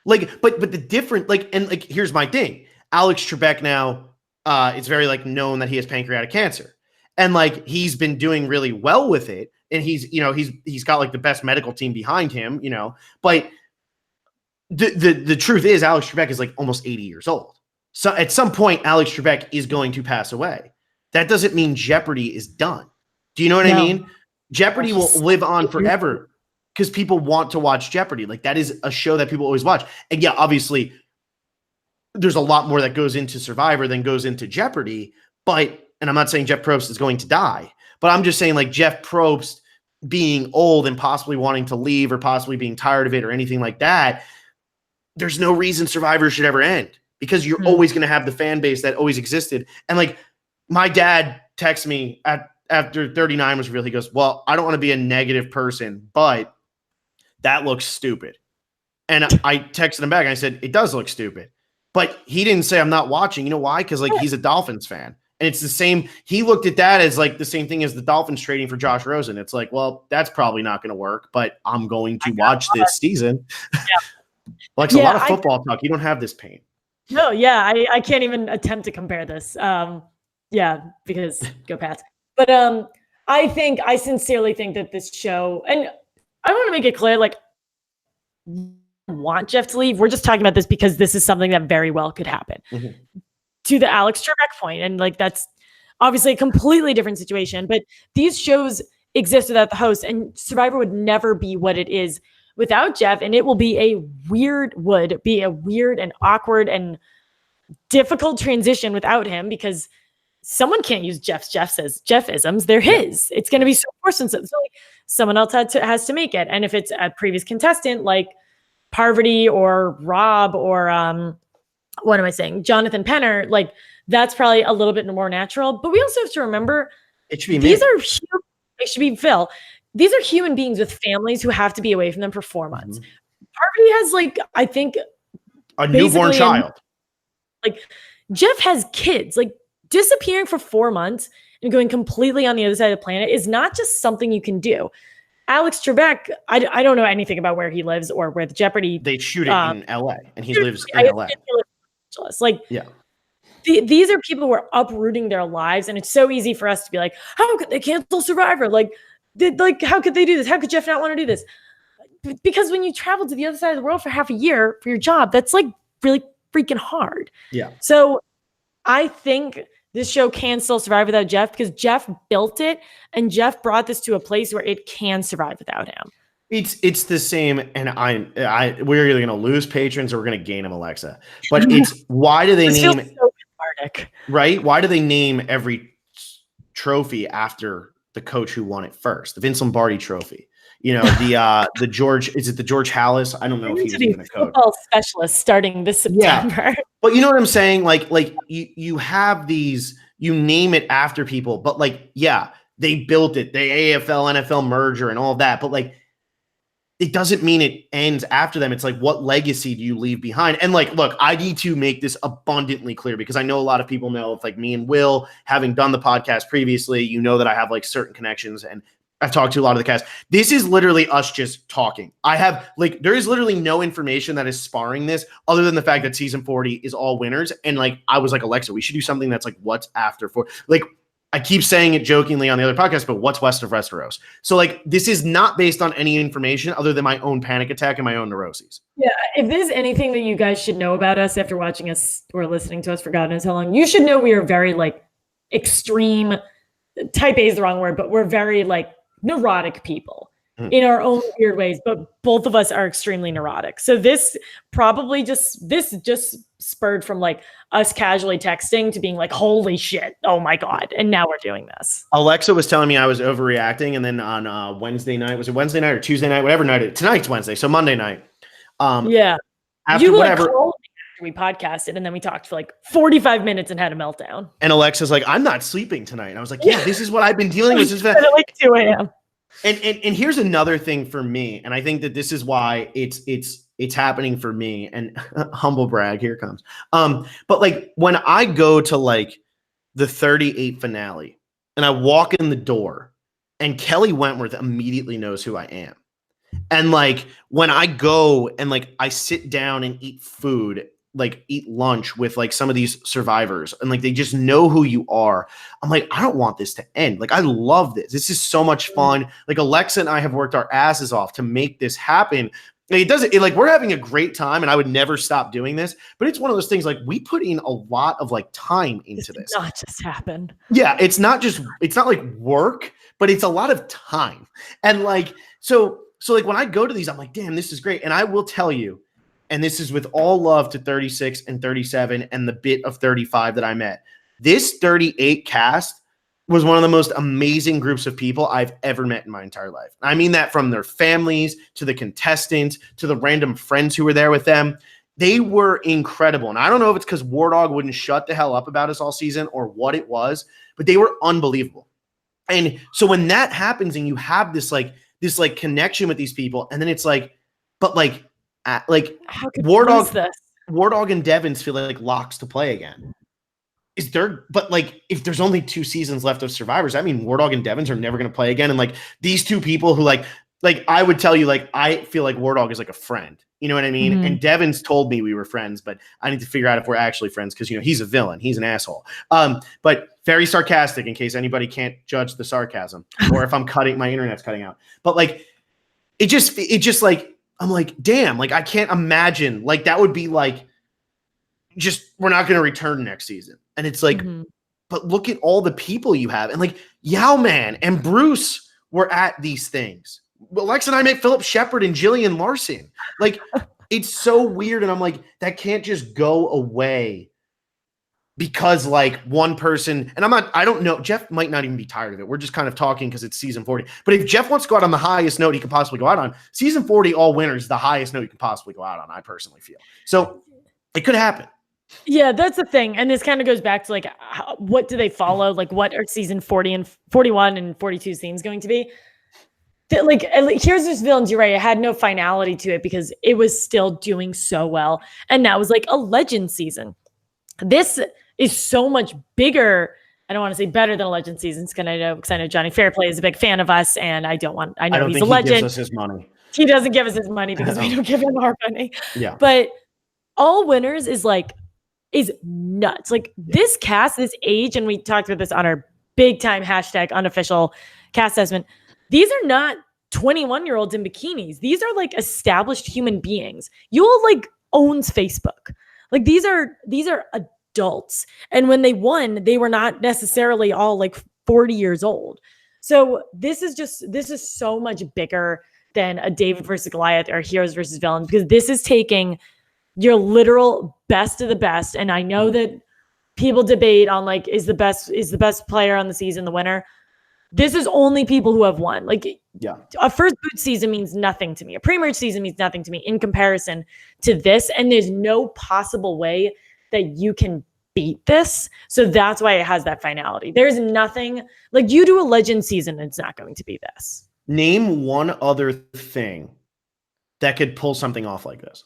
Speaker 1: like, but the different, like, and like, here's my thing. Alex Trebek now, it's very like known that he has pancreatic cancer, and like he's been doing really well with it, and he's got like the best medical team behind him, but the truth is Alex Trebek is like almost 80 years old. So at some point, Alex Trebek is going to pass away. That doesn't mean Jeopardy is done. Do you know what I mean? Jeopardy will live on forever because people want to watch Jeopardy. Like that is a show that people always watch. And yeah, obviously there's a lot more that goes into Survivor than goes into Jeopardy, and I'm not saying Jeff Probst is going to die, but I'm just saying like Jeff Probst being old and possibly wanting to leave or possibly being tired of it or anything like that. There's no reason Survivor should ever end because you're always going to have the fan base that always existed. And like my dad texted me after 39 was real. He goes, well, I don't want to be a negative person, but that looks stupid. And I texted him back and I said, it does look stupid, but he didn't say I'm not watching. You know why? Because like he's a Dolphins fan. And it's the same. He looked at that as like the same thing as the Dolphins trading for Josh Rosen. It's like, well, that's probably not going to work, but I'm going to watch this season. Like a lot of football talk. You don't have this pain.
Speaker 2: No, I can't even attempt to compare this. Because go Pats. But I sincerely think that this show, and I want to make it clear, like, want Jeff to leave. We're just talking about this because this is something that very well could happen. Mm-hmm. To the Alex Trebek point, and like that's obviously a completely different situation. But these shows exist without the host, and Survivor would never be what it is without Jeff, and it would be a weird and awkward and difficult transition without him because someone can't use Jeff-isms. They're his. It's going to be so forced. So like someone else has to make it. And if it's a previous contestant like Parvati or Rob or what am I saying? Jonathan Penner, like that's probably a little bit more natural. But we also have to remember
Speaker 1: it should be
Speaker 2: it should be Phil. These are human beings with families who have to be away from them for 4 months. Parvati has like, I think
Speaker 1: a newborn child.
Speaker 2: Like Jeff has kids. Like disappearing for 4 months and going completely on the other side of the planet is not just something you can do. Alex Trebek, I don't know anything about where he lives or where the Jeopardy.
Speaker 1: They shoot it in LA and he lives in LA.
Speaker 2: Like, these are people who are uprooting their lives. And it's so easy for us to be like, how could they cancel Survivor? Like, how could they do this? How could Jeff not want to do this? Because when you travel to the other side of the world for half a year for your job, that's like really freaking hard.
Speaker 1: Yeah.
Speaker 2: So I think this show can still survive without Jeff because Jeff built it and Jeff brought this to a place where it can survive without him.
Speaker 1: It's the same, and we're either going to lose patrons or we're going to gain them, Alexa. But it's why do they name
Speaker 2: so cathartic,
Speaker 1: right? Why do they name every trophy after the coach who won it first? The Vince Lombardi Trophy. You know, the George, is it the George Halas? I don't know if he's even a coach.
Speaker 2: Football specialist starting this September.
Speaker 1: Yeah. But you know what I'm saying? Like you have these, you name it after people, but like, yeah, they built it, the AFL NFL merger and all of that, but like, it doesn't mean it ends after them. It's like, what legacy do you leave behind? And like, look, I need to make this abundantly clear because I know a lot of people know, if like me and Will, having done the podcast previously, you know that I have like certain connections and I've talked to a lot of the cast. This is literally us just talking. I have like there is literally no information that is sparring this other than the fact that season 40 is all winners. And like I was like, Alexa, we should do something that's like what's after 4. Like I keep saying it jokingly on the other podcast, but what's west of Westeros? So like this is not based on any information other than my own panic attack and my own neuroses.
Speaker 2: Yeah, if there's anything that you guys should know about us after watching us or listening to us for God knows how long, you should know we are very like extreme. Type A is the wrong word, but we're very like neurotic people in our own weird ways, but both of us are extremely neurotic. So this just spurred from like us casually texting to being like, holy shit, oh my God. And now we're doing this.
Speaker 1: Alexa was telling me I was overreacting. And then on Wednesday night, was it Wednesday night or Tuesday night? Whatever night tonight's Wednesday. So Monday night.
Speaker 2: Yeah.
Speaker 1: After whatever.
Speaker 2: We podcasted and then we talked for like 45 minutes and had a meltdown.
Speaker 1: And Alexa's like, I'm not sleeping tonight. And I was like, yeah, this is what I've been dealing with.
Speaker 2: At like 2 a.m.
Speaker 1: And here's another thing for me. And I think that this is why it's happening for me. And humble brag, here it comes. But like when I go to like the 38 finale and I walk in the door and Kelly Wentworth immediately knows who I am. And like when I go and like I sit down and eat food, like eat lunch with like some of these survivors and like they just know who you are. I'm like, I don't want this to end. Like I love this. This is so much fun. Like Alexa and I have worked our asses off to make this happen. Like we're having a great time and I would never stop doing this, but it's one of those things like we put in a lot of like time into this.
Speaker 2: Not just happen.
Speaker 1: Yeah. It's not like work, but it's a lot of time. And like, so like when I go to these, I'm like, damn, this is great. And I will tell you, and this is with all love to 36 and 37 and the bit of 35 that I met. This 38 cast was one of the most amazing groups of people I've ever met in my entire life. I mean that from their families to the contestants to the random friends who were there with them. They were incredible. And I don't know if it's because War Dog wouldn't shut the hell up about us all season or what it was, but they were unbelievable. And so when that happens and you have this connection with these people, and then it's like, but like War Dog and Devins feel like locks to play again. But like if there's only 2 seasons left of Survivors, I mean War Dog and Devins are never going to play again. And like these 2 people who like I would tell you, like I feel like War Dog is like a friend. You know what I mean? Mm-hmm. And Devins told me we were friends, but I need to figure out if we're actually friends because he's a villain, he's an asshole. But very sarcastic in case anybody can't judge the sarcasm or if my internet's cutting out. But like it just like. I'm like, damn, like I can't imagine like that would be like just we're not going to return next season. And it's like, but look at all the people you have. And like Yao Man and Bruce were at these things. Alexa and I met Philip Shepard and Jillian Larson. Like it's so weird. And I'm like, that can't just go away because like one person, and I don't know, Jeff might not even be tired of it. We're just kind of talking because it's season 40. But if Jeff wants to go out on the highest note he could possibly go out on, season 40 all winners is the highest note you can possibly go out on, I personally feel. So it could happen.
Speaker 2: Yeah, that's the thing. And this kind of goes back to like, what do they follow? Like what are season 40 and 41 and 42 scenes going to be? Like here's this villains, you're right, it had no finality to it because it was still doing so well. And that was like a legend season. This is so much bigger. I don't want to say better than a legend season because I know Johnny Fairplay is a big fan of us, and I know he's a legend. He gives us his money. He doesn't give us his money because we don't give him our money. Yeah. But all winners is nuts. Like this cast, this age, and we talked about this on our big time hashtag unofficial cast assessment. These are not 21-year-olds in bikinis. These are like established human beings. Yul like owns Facebook. Like these are adults. And when they won, they were not necessarily all like 40 years old. So this is so much bigger than a David versus Goliath or heroes versus villains, because this is taking your literal best of the best. And I know that people debate on like, is the best player on the season the winner? This is only people who have won. Like, yeah, a first boot season means nothing to me. A pre-merge season means nothing to me in comparison to this. And there's no possible way that you can beat this. So that's why it has that finality. There's nothing like you do a legend season, and it's not going to be this.
Speaker 1: Name one other thing that could pull something off like this.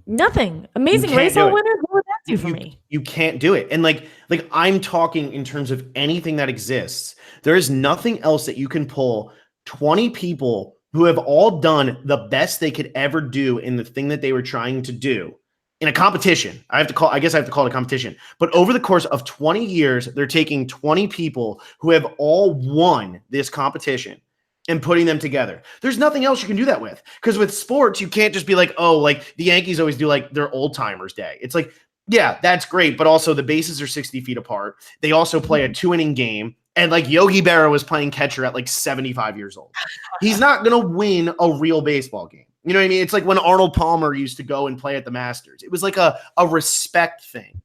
Speaker 2: Nothing. Amazing Race all winners. What would that do for me.
Speaker 1: You can't do it. And like I'm talking in terms of anything that exists. There is nothing else that you can pull 20 people who have all done the best they could ever do in the thing that they were trying to do in a competition. I guess I have to call it a competition. But over the course of 20 years, they're taking 20 people who have all won this competition and putting them together. There's nothing else you can do that with. Because with sports, you can't just be like, oh, like the Yankees always do like their old timers day. It's like, yeah, that's great. But also the bases are 60 feet apart. They also play a 2-inning game. And like Yogi Berra was playing catcher at like 75 years old. He's not going to win a real baseball game. You know what I mean? It's like when Arnold Palmer used to go and play at the Masters. It was like a respect thing.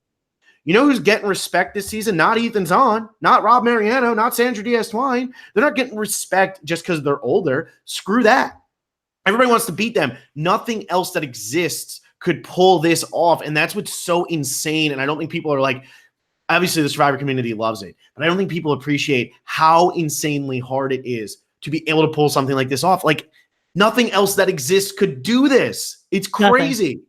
Speaker 1: You know who's getting respect this season? Not Ethan Zahn, not Rob Mariano, not Sandra Diaz-Twine. They're not getting respect just because they're older. Screw that. Everybody wants to beat them. Nothing else that exists could pull this off. And that's what's so insane. And I don't think people are like, obviously the Survivor community loves it, but I don't think people appreciate how insanely hard it is to be able to pull something like this off. Like nothing else that exists could do this. It's crazy.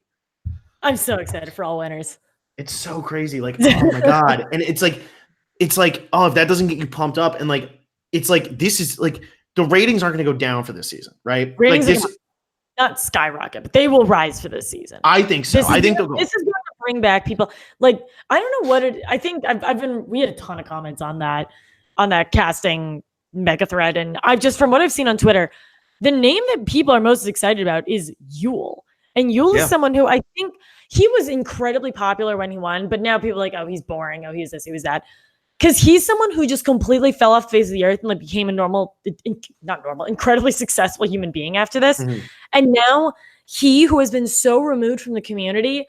Speaker 2: Nothing. I'm so excited for all winners.
Speaker 1: It's so crazy. Like, oh my God. And it's like, oh, if that doesn't get you pumped up and like, it's like, this is like, the ratings aren't going to go down for this season, right?
Speaker 2: Ratings
Speaker 1: like this,
Speaker 2: not skyrocket, but they will rise for this season.
Speaker 1: I think so. I think they'll go.
Speaker 2: This is going to bring back people. Like, I don't know what it, I think we had a ton of comments on that casting mega thread. And I've just, from what I've seen on Twitter, the name that people are most excited about is Yule. And Yule is someone who I think he was incredibly popular when he won, but now people are like, oh, he's boring. Oh, he's this, he was that. Because he's someone who just completely fell off the face of the earth and like became a incredibly successful human being after this. Mm-hmm. And now he, who has been so removed from the community,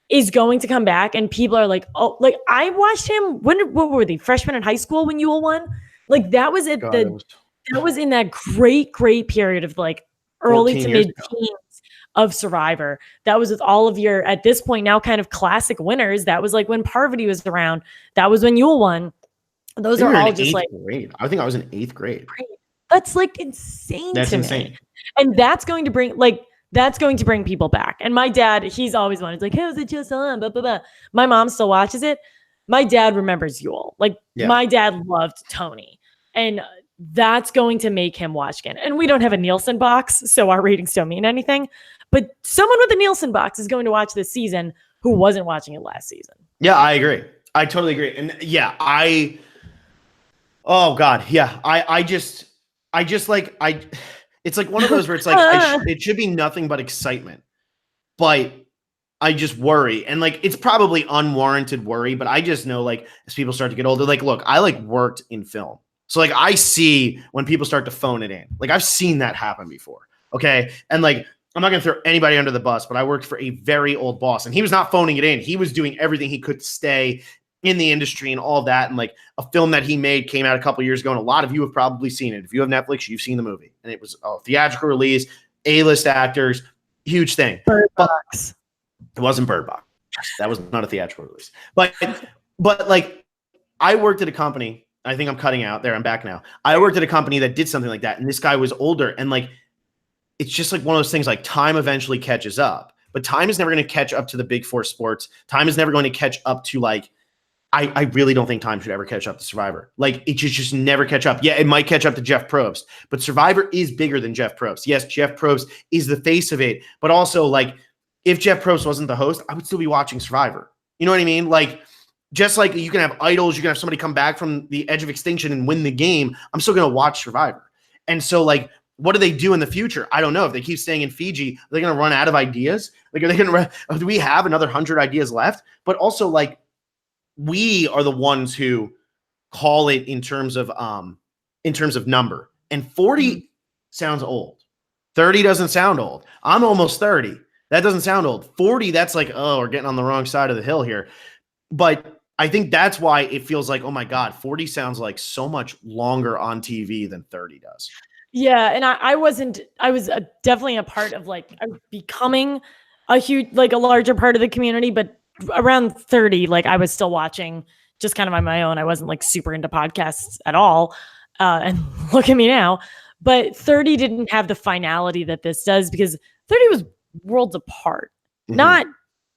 Speaker 2: is going to come back. And people are like, oh, like I watched him. What were they? Freshmen in high school when Yule won? Like that was it. That was in that great period of like early to mid teens of Survivor. That was with all of your, at this point now, kind of classic winners. That was like when Parvati was around. That was when Yule won. Those are all just like
Speaker 1: grade. I think I was in 8th grade.
Speaker 2: That's like insane. That's insane. And that's going to bring people back. And my dad, he's always wanted like, how's it just on? Blah, blah, blah. My mom still watches it. My dad remembers Yule. Like my dad loved Tony. And that's going to make him watch again. And we don't have a Nielsen box, so our ratings don't mean anything. But someone with a Nielsen box is going to watch this season who wasn't watching it last season. Yeah,
Speaker 1: I agree. I totally agree. And oh God. Yeah. It's like one of those where it's like, it should be nothing but excitement, but I just worry. And like, it's probably unwarranted worry, but I just know like, as people start to get older, like, look, I like worked in film. So like, I see when people start to phone it in, like I've seen that happen before. Okay. And like, I'm not going to throw anybody under the bus, but I worked for a very old boss and he was not phoning it in. He was doing everything he could to stay in the industry and all that. And like a film that he made came out a couple years ago. And a lot of you have probably seen it. If you have Netflix, you've seen the movie and it was a theatrical release, A-list actors, huge thing.
Speaker 2: Bird Box.
Speaker 1: It wasn't Bird Box. That was not a theatrical release, but like I worked at a company. I think I'm cutting out there. I'm back now. I worked at a company that did something like that. And this guy was older and like, it's just like one of those things like time eventually catches up, but time is never going to catch up to the big four sports. Time is never going to catch up to like, I really don't think time should ever catch up to Survivor. Like it should just never catch up. Yeah, it might catch up to Jeff Probst, but Survivor is bigger than Jeff Probst. Yes, Jeff Probst is the face of it, but also like if Jeff Probst wasn't the host, I would still be watching Survivor. You know what I mean? Like just like you can have idols, you can have somebody come back from the edge of extinction and win the game. I'm still going to watch Survivor. And so like, what do they do in the future? I don't know. If they keep staying in Fiji, are they going to run out of ideas? Like, are they going to do we have another 100 ideas left? But also like, we are the ones who call it in terms of number. And 40 sounds old. 30 doesn't sound old. I'm almost 30. That doesn't sound old. 40, that's like, oh, we're getting on the wrong side of the hill here. But I think that's why it feels like, oh my God, 40 sounds like so much longer on TV than 30 does.
Speaker 2: Yeah. And I was definitely a part of like becoming a huge, like a larger part of the community, but around 30, like I was still watching just kind of on my own. I wasn't like super into podcasts at all. And look at me now, but 30 didn't have the finality that this does because 30 was worlds apart, not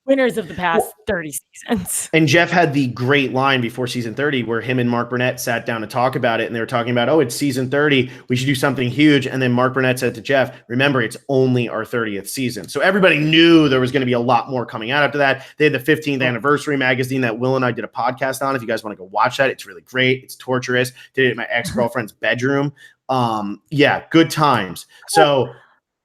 Speaker 2: winners of the past 30 seasons.
Speaker 1: And Jeff had the great line before season 30 where him and Mark Burnett sat down to talk about it. And they were talking about, oh, it's season 30. We should do something huge. And then Mark Burnett said to Jeff, remember, it's only our 30th season. So everybody knew there was going to be a lot more coming out after that. They had the 15th anniversary magazine that Will and I did a podcast on. If you guys want to go watch that, it's really great. It's torturous. Did it in my ex-girlfriend's bedroom. Yeah, good times. So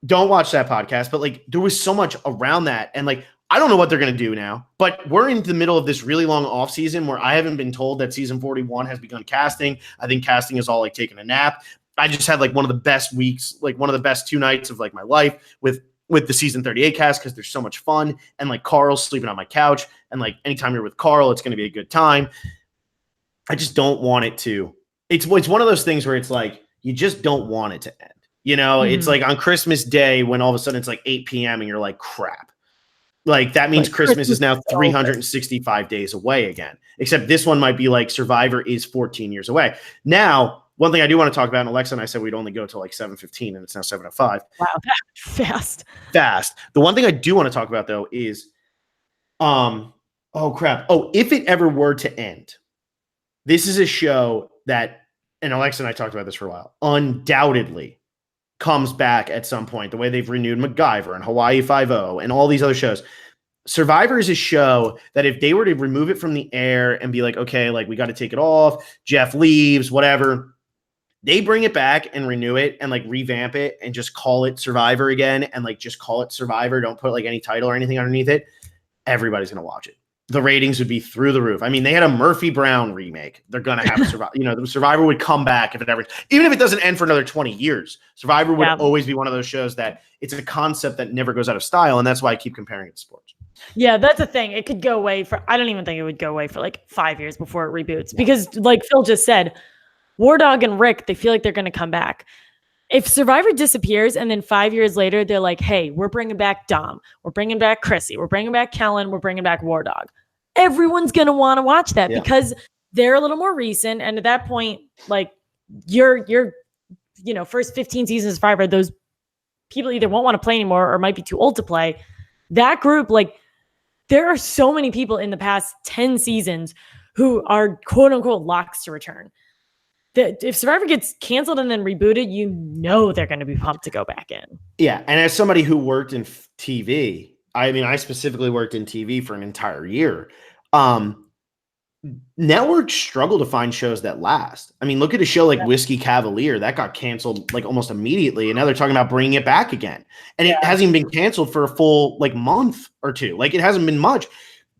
Speaker 1: don't watch that podcast. But like, there was so much around that. And like, I don't know what they're going to do now, but we're in the middle of this really long off season where I haven't been told that season 41 has begun casting. I think casting is all like taking a nap. I just had like one of the best weeks, like one of the best 2 nights of like my life with the season 38 cast because there's so much fun. And like Carl's sleeping on my couch. And like anytime you're with Carl, it's going to be a good time. I just don't want it to. It's one of those things where it's like, you just don't want it to end. You know, It's like on Christmas Day when all of a sudden it's like 8 p.m. and you're like, crap. Like that means like Christmas is now 365 days away again, except this one might be like Survivor is 14 years away. Now, one thing I do want to talk about, and Alexa and I said we'd only go till like 7:15 and it's now 7:05.
Speaker 2: Wow, fast.
Speaker 1: The one thing I do want to talk about though is, oh crap. Oh, if it ever were to end, this is a show that, and Alexa and I talked about this for a while, undoubtedly comes back at some point, the way they've renewed MacGyver and Hawaii Five-0 and all these other shows. Survivor is a show that if they were to remove it from the air and be like, okay, like we got to take it off, Jeff leaves, whatever, they bring it back and renew it and like revamp it and just call it Survivor again and like just call it Survivor, don't put like any title or anything underneath it, everybody's going to watch it. The ratings would be through the roof. I mean, they had a Murphy Brown remake. They're going to have a Survivor. You know, the Survivor would come back if it ever, even if it doesn't end for another 20 years. Survivor would always be one of those shows that it's a concept that never goes out of style. And that's why I keep comparing it to sports.
Speaker 2: Yeah, that's the thing. It could go away for, I don't even think it would go away for like 5 years before it reboots. Because like Phil just said, War Dog and Rick, they feel like they're going to come back. If Survivor disappears and then 5 years later, they're like, hey, we're bringing back Dom. We're bringing back Chrissy. We're bringing back Kellen. We're bringing back War Dog. Everyone's going to want to watch that because they're a little more recent. And at that point, like your first 15 seasons of Survivor, those people either won't want to play anymore or might be too old to play. That group, like there are so many people in the past 10 seasons who are quote unquote locks to return. If Survivor gets canceled and then rebooted, you know they're going to be pumped to go back in.
Speaker 1: Yeah, and as somebody who worked in TV, I mean, I specifically worked in TV for an entire year. Networks struggle to find shows that last. I mean, look at a show like Whiskey Cavalier. That got canceled like almost immediately, and now they're talking about bringing it back again. And it hasn't even been canceled for a full like month or two. Like it hasn't been much.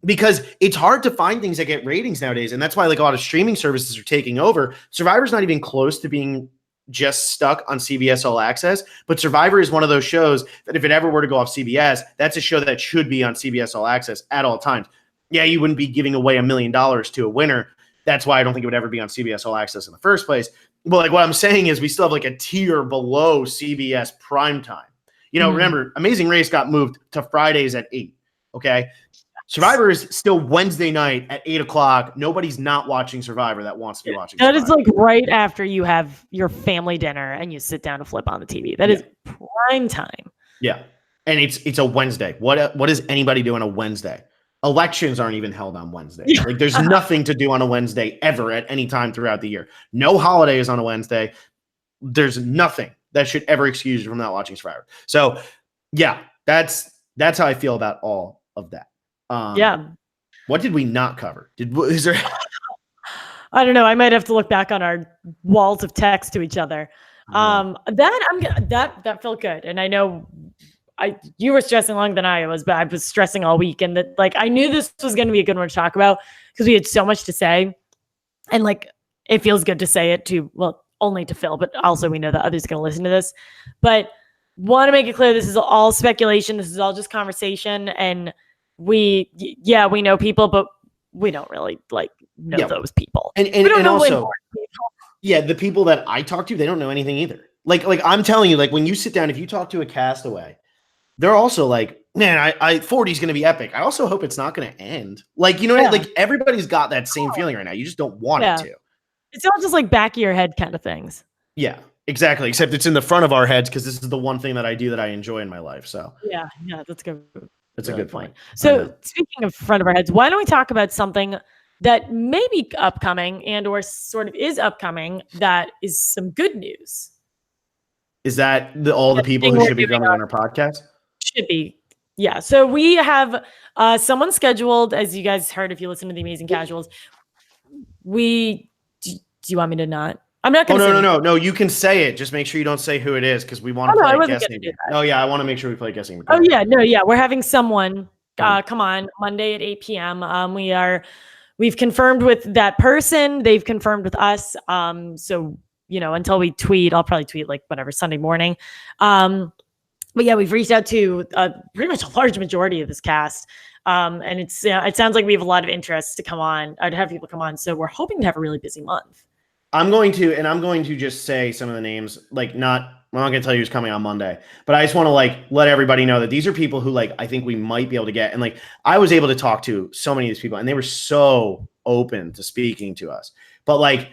Speaker 1: Because it's hard to find things that get ratings nowadays. And that's why like a lot of streaming services are taking over. Survivor's not even close to being just stuck on CBS All Access. But Survivor is one of those shows that if it ever were to go off CBS, that's a show that should be on CBS All Access at all times. Yeah, you wouldn't be giving away $1 million to a winner. That's why I don't think it would ever be on CBS All Access in the first place. But like what I'm saying is we still have like a tier below CBS primetime. You know, remember, Amazing Race got moved to Fridays at 8. Okay. Survivor is still Wednesday night at 8 o'clock. Nobody's not watching Survivor that wants to be watching Survivor.
Speaker 2: That is like right after you have your family dinner and you sit down to flip on the TV. That is prime time.
Speaker 1: Yeah. And it's a Wednesday. What does anybody do on a Wednesday? Elections aren't even held on Wednesday. Like there's nothing to do on a Wednesday ever at any time throughout the year. No holidays on a Wednesday. There's nothing that should ever excuse you from not watching Survivor. So yeah, that's how I feel about all of that. What did we not cover? Is there?
Speaker 2: I don't know. I might have to look back on our walls of text to each other. That felt good, and I know you were stressing longer than I was, but I was stressing all week, and that like I knew this was going to be a good one to talk about because we had so much to say, and like it feels good to say it to only to Phil, but also we know that others are going to listen to this, but want to make it clear this is all speculation. This is all just conversation, and we know people, but we don't really know those people.
Speaker 1: And also, the people that I talk to, they don't know anything either. Like I'm telling you, like when you sit down, if you talk to a castaway, they're also like, man, I 40 is going to be epic. I also hope it's not going to end. Like, you know, like everybody's got that same feeling right now. You just don't want it to.
Speaker 2: It's all just like back of your head kind of things.
Speaker 1: Yeah, exactly. Except it's in the front of our heads because this is the one thing that I do that I enjoy in my life. So
Speaker 2: yeah, that's good.
Speaker 1: That's a good point.
Speaker 2: So speaking of front of our heads, why don't we talk about something that may be upcoming and or sort of is upcoming that is some good news?
Speaker 1: Is that all the people who should be coming on our podcast?
Speaker 2: Should be. Yeah. So we have someone scheduled, as you guys heard if you listen to the Amazing Casuals. Do you want me to not? I'm not going to
Speaker 1: say no. You can say it. Just make sure you don't say who it is because we want to play guessing. Oh, yeah. I want to make sure we play guessing.
Speaker 2: Oh, yeah. No, yeah. We're having someone come on Monday at 8 p.m. We've confirmed with that person. They've confirmed with us. So, until we tweet, I'll probably tweet like whatever, Sunday morning. But yeah, we've reached out to pretty much a large majority of this cast. And it sounds like we have a lot of interest to come on, or to have people come on. So we're hoping to have a really busy month.
Speaker 1: I'm going to just say some of the names, I'm not going to tell you who's coming on Monday, but I just want to let everybody know that these are people who I think we might be able to get. And I was able to talk to so many of these people and they were so open to speaking to us, but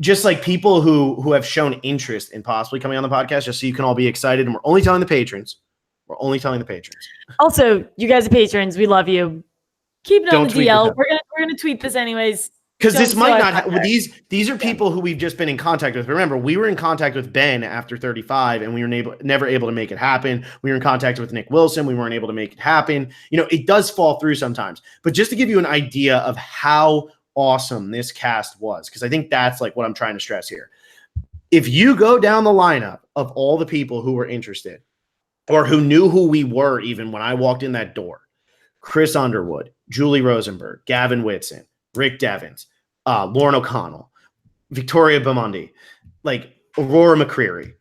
Speaker 1: just people who have shown interest in possibly coming on the podcast, just so you can all be excited. And we're only telling the patrons.
Speaker 2: Also, you guys are patrons. We love you. Keep it on the DL. We're gonna tweet this anyways.
Speaker 1: Because this might not these are people who we've just been in contact with. Remember, we were in contact with Ben after 35 and we were never able to make it happen. We were in contact with Nick Wilson. We weren't able to make it happen. It does fall through sometimes. But just to give you an idea of how awesome this cast was, because I think that's what I'm trying to stress here. If you go down the lineup of all the people who were interested or who knew who we were even when I walked in that door, Chris Underwood, Julie Rosenberg, Gavin Whitson, Rick Devins, Lauren O'Connell, Victoria Bamundi, Aurora McCreary,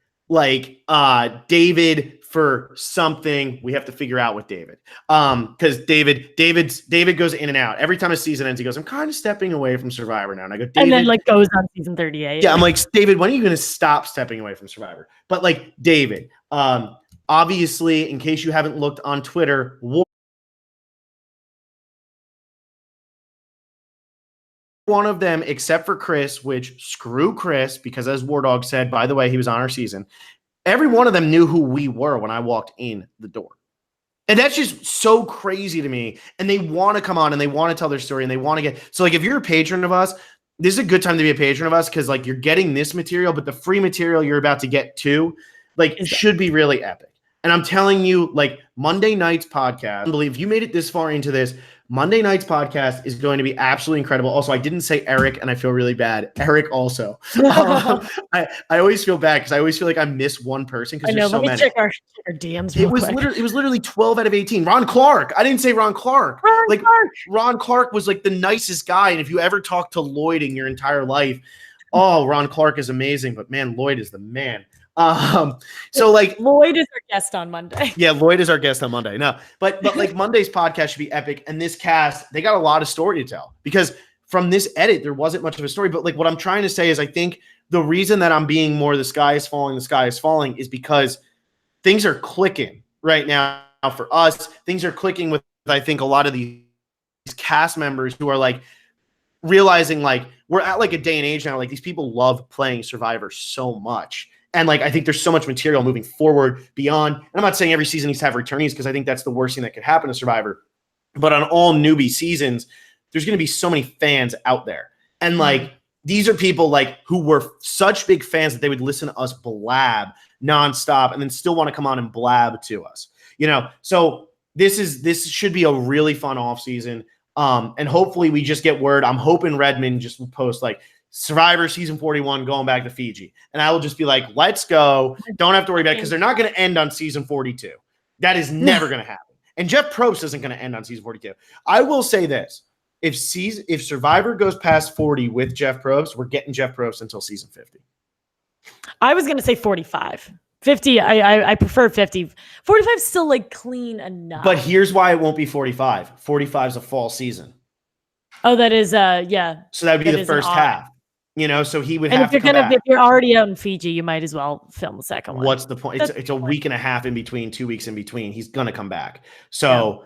Speaker 1: David for something we have to figure out with David. Because David goes in and out. Every time a season ends, he goes, I'm kind of stepping away from Survivor now. And I go, David.
Speaker 2: And then goes on season 38.
Speaker 1: Yeah, I'm David, when are you going to stop stepping away from Survivor? But David, obviously, in case you haven't looked on Twitter, one of them, except for Chris, which screw Chris, because as War Dog said, by the way, he was on our season. Every one of them knew who we were when I walked in the door. And that's just so crazy to me. And they want to come on and they want to tell their story and they want to get. So if you're a patron of us, this is a good time to be a patron of us because you're getting this material, but the free material you're about to get too, should be really epic. And I'm telling you, Monday night's podcast, I believe if you made it this far into this, Monday night's podcast is going to be absolutely incredible. Also, I didn't say Eric, and I feel really bad. Eric also. I always feel bad because I always feel like I miss one person because there's so many.
Speaker 2: Check our DMs.
Speaker 1: It was literally 12 out of 18. Ron Clark. I didn't say Ron Clark. Ron Clark was the nicest guy. And if you ever talk to Lloyd in your entire life, Ron Clark is amazing. But man, Lloyd is the man.
Speaker 2: Lloyd is our guest on Monday.
Speaker 1: Yeah, Lloyd is our guest on Monday. No, but Monday's podcast should be epic. And this cast, they got a lot of story to tell because from this edit, there wasn't much of a story. But what I'm trying to say is I think the reason that I'm being more the sky is falling is because things are clicking right now for us. Things are clicking with, I think, a lot of these cast members who are realizing we're at a day and age now. These people love playing Survivor so much. And I think there's so much material moving forward beyond. And I'm not saying every season needs to have returnees because I think that's the worst thing that could happen to Survivor. But on all newbie seasons, there's going to be so many fans out there. And these are people who were such big fans that they would listen to us blab nonstop and then still want to come on and blab to us. So this should be a really fun off season. And hopefully we just get word. I'm hoping Redmond just will post Survivor season 41 going back to Fiji. And I will just be let's go. Don't have to worry about it because they're not going to end on season 42. That is never going to happen. And Jeff Probst isn't going to end on season 42. I will say this. If Survivor goes past 40 with Jeff Probst, we're getting Jeff Probst until season 50.
Speaker 2: I was going to say 45. 50, I prefer 50. 45 is still clean enough.
Speaker 1: But here's why it won't be 45. 45 is a fall season.
Speaker 2: Oh, that is, yeah.
Speaker 1: So that would be the first half. So he would have to come back.
Speaker 2: If you're already out in Fiji, you might as well film the second one.
Speaker 1: What's the point? It's a week and a half in between, 2 weeks in between. He's going to come back. So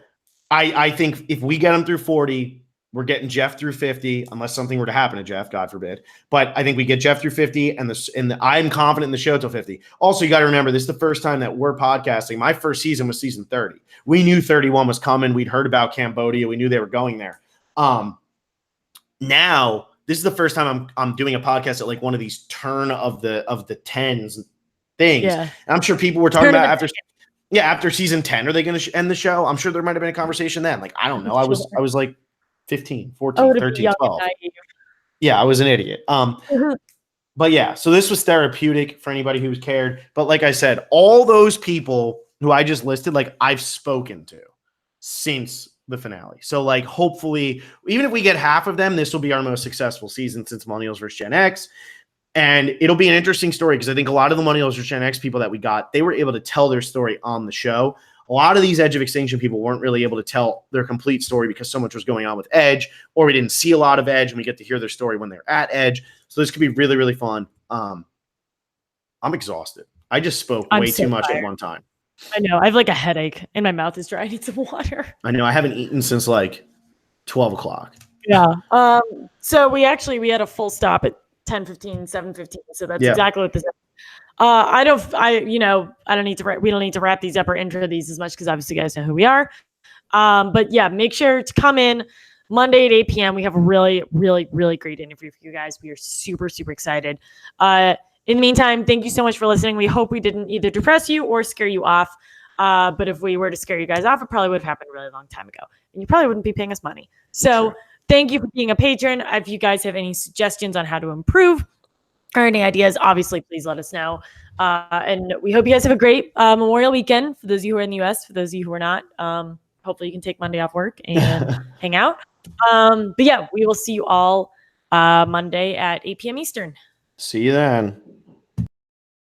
Speaker 1: I think if we get him through 40, we're getting Jeff through 50, unless something were to happen to Jeff, God forbid. But I think we get Jeff through 50, and I'm confident in the show till 50. Also, you got to remember, this is the first time that we're podcasting. My first season was season 30. We knew 31 was coming. We'd heard about Cambodia. We knew they were going there. Now this is the first time I'm doing a podcast at like one of these turn of the tens things.
Speaker 2: Yeah.
Speaker 1: And I'm sure people were talking about after season 10, are they going to end the show? I'm sure there might have been a conversation then. Like, I don't know. I was like 15, 14, 13, 12. Yeah, I was an idiot. But yeah, so this was therapeutic for anybody who's cared. But like I said, all those people who I just listed, like I've spoken to since the finale. So like, hopefully, even if we get half of them, this will be our most successful season since Millennials vs. Gen X. And it'll be an interesting story because I think a lot of the Millennials vs. Gen X people that we got, they were able to tell their story on the show. A lot of these Edge of Extinction people weren't really able to tell their complete story because so much was going on with Edge, or we didn't see a lot of Edge, and we get to hear their story when they're at Edge. So this could be really, really fun. I'm exhausted. I just spoke way too much at one time.
Speaker 2: I know. I have like a headache and my mouth is dry. I need some water.
Speaker 1: I know. I haven't eaten since like 12 o'clock.
Speaker 2: Yeah. So we had a full stop at 10:15, 7:15. So that's exactly what this is. We don't need to wrap these up or intro these as much because obviously you guys know who we are. But yeah, make sure to come in Monday at 8 p.m. We have a really, really, really great interview for you guys. We are super, super excited. In the meantime, thank you so much for listening. We hope we didn't either depress you or scare you off. But if we were to scare you guys off, it probably would have happened a really long time ago. And you probably wouldn't be paying us money. So thank you for being a patron. If you guys have any suggestions on how to improve or any ideas, obviously, please let us know. And we hope you guys have a great Memorial weekend. For those of you who are in the U.S., for those of you who are not, hopefully you can take Monday off work and hang out. But yeah, we will see you all Monday at 8 p.m. Eastern.
Speaker 1: See you then.